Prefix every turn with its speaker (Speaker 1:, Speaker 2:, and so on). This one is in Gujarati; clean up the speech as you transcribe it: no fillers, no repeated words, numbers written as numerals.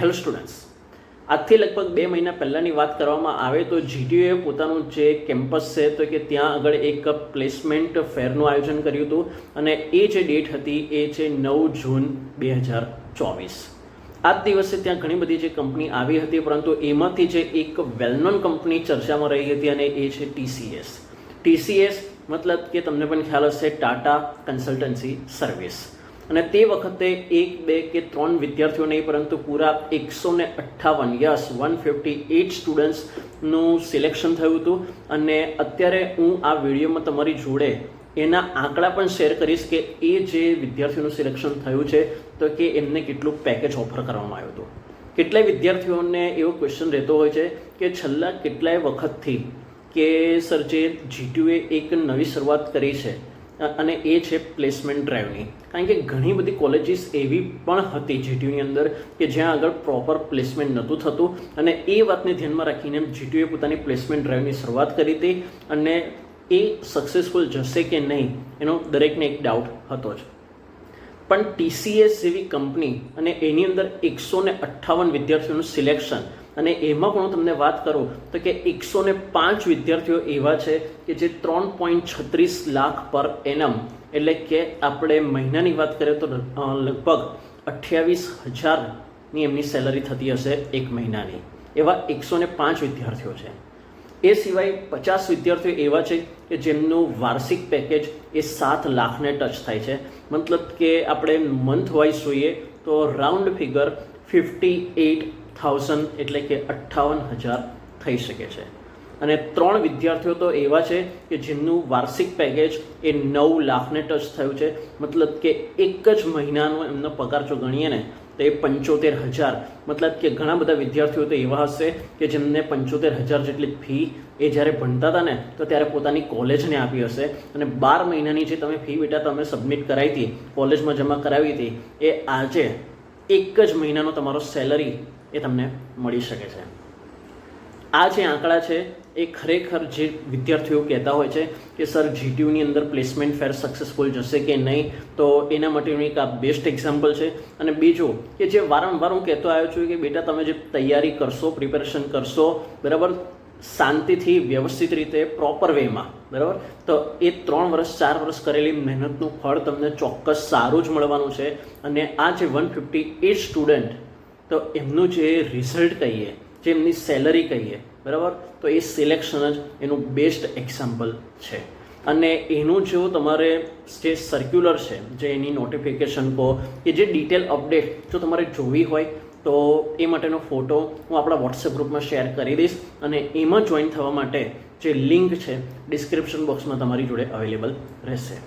Speaker 1: હેલો સ્ટુડન્ટ્સ, આજથી લગભગ 2 મહિના પહેલાંની વાત કરવામાં આવે તો જીટીયુએ પોતાનું જે કેમ્પસ છે તો કે ત્યાં આગળ એક પ્લેસમેન્ટ ફેરનું આયોજન કર્યું હતું અને એ જે ડેટ હતી એ છે 9 જૂન 2024. આ જ દિવસે ત્યાં ઘણી બધી જે કંપની આવી હતી, પરંતુ એમાંથી જે એક વેલનોન કંપની ચર્ચામાં રહી હતી અને એ છે ટીસીએસ. મતલબ કે તમને પણ ખ્યાલ હશે, ટાટા કન્સલ્ટન્સી સર્વિસ. અને તે વખતે 1, 2 કે 3 વિદ્યાર્થીઓ નહીં પરંતુ પૂરા 158 સ્ટુડન્ટ્સનું સિલેક્શન થયું હતું. અને અત્યારે હું આ વિડીયોમાં તમારી જોડે એના આંકડા પણ શેર કરીશ કે એ જે વિદ્યાર્થીઓનું સિલેક્શન થયું છે તો કે એમને કેટલું પેકેજ ઓફર કરવામાં આવ્યું હતું. કેટલાય વિદ્યાર્થીઓને એવો ક્વેશ્ચન રહેતો હોય છે કે છેલ્લા કેટલાય વખતથી કે સર જે જીટીયુએ એક નવી શરૂઆત કરી છે અને એ છે પ્લેસમેન્ટ ડ્રાઈવની. કારણ કે ઘણી બધી કોલેજીસ એવી પણ હતી જીટીયુની અંદર કે જ્યાં આગળ પ્રોપર પ્લેસમેન્ટ નહોતું થતું અને એ વાતને ધ્યાનમાં રાખીને જીટીયુએ પોતાની પ્લેસમેન્ટ ડ્રાઈવની શરૂઆત કરી હતી. અને એ સક્સેસફુલ જશે કે નહીં એનો દરેકને એક ડાઉટ હતો જ. પણ ટીસીએસ જેવી કંપની અને એની અંદર 158 વિદ્યાર્થીઓનું સિલેક્શન, અને એમાં પણ હું તમને વાત કરું તો કે 105 વિદ્યાર્થીઓ એવા છે કે જે 3.36 લાખ પર એનમ, એટલે કે આપણે મહિનાની વાત કરીએ તો લગભગ 28,000ની એમની સેલરી થતી હશે એક મહિનાની. એવા 105 વિદ્યાર્થીઓ છે. એ સિવાય 50 વિદ્યાર્થીઓ એવા છે કે જેમનું વાર્ષિક પેકેજ એ 7 લાખને ટચ થાય છે. મતલબ કે આપણે મંથ વાઇઝ જોઈએ તો રાઉન્ડ ફિગર 58,000 એટલે કે 58,000 થઈ શકે છે. અને 3 વિદ્યાર્થીઓ તો એવા છે કે જેમનું વાર્ષિક પેકેજ એ 9 લાખને ટચ થયું છે. મતલબ કે એક જ મહિનાનો એમનો પગાર જો ગણીએ ને તો એ 75,000. મતલબ કે ઘણા બધા વિદ્યાર્થીઓ તો એવા હશે કે જેમને 75,000 જેટલી ફી એ જ્યારે ભણતા હતા ને તો ત્યારે પોતાની કોલેજને આપી હશે. અને 12 મહિનાની જે તમે ફી બેટા તમે સબમિટ કરાવી હતી, કોલેજમાં જમા કરાવી હતી, એ આજે એક જ મહિનાનો તમારો સેલરી એ તમને મળી શકે છે. આ જે આંકડા છે એ ખરેખર જે વિદ્યાર્થીઓ કહેતા હોય છે કે સર જીટીયુની અંદર પ્લેસમેન્ટ ફેર સક્સેસફુલ જશે કે નહીં, તો એના માટેનું એક આ બેસ્ટ એક્ઝામ્પલ છે. અને બીજું કે જે વારંવાર હું કહેતો આવ્યો છું કે બેટા તમે જે તૈયારી કરશો, પ્રિપેરેશન કરશો, બરાબર, શાંતિથી વ્યવસ્થિત રીતે પ્રોપર વેમાં, બરાબર, તો એ 3 વર્ષ 4 વર્ષ કરેલી મહેનતનું ફળ તમને ચોક્કસ સારું જ મળવાનું છે. અને આ જે 158 સ્ટુડન્ટ, તો એમનું જે રિઝલ્ટ કહીએ, જે એમની સેલરી કહીએ, બરાબર, તો એ સિલેક્શન જ એનું બેસ્ટ એક્ઝામ્પલ છે. અને એનું જો તમારે જે સર્ક્યુલર છે, જે એની નોટિફિકેશન કહો કે જે ડિટેલ અપડેટ જો તમારે જોવી હોય તો એ માટેનો ફોટો હું આપણા વોટ્સએપ ગ્રુપમાં શેર કરી દઈશ. અને એમાં જોઈન થવા માટે જે લિંક છે ડિસ્ક્રિપ્શન બોક્સમાં તમારી જોડે અવેલેબલ રહેશે.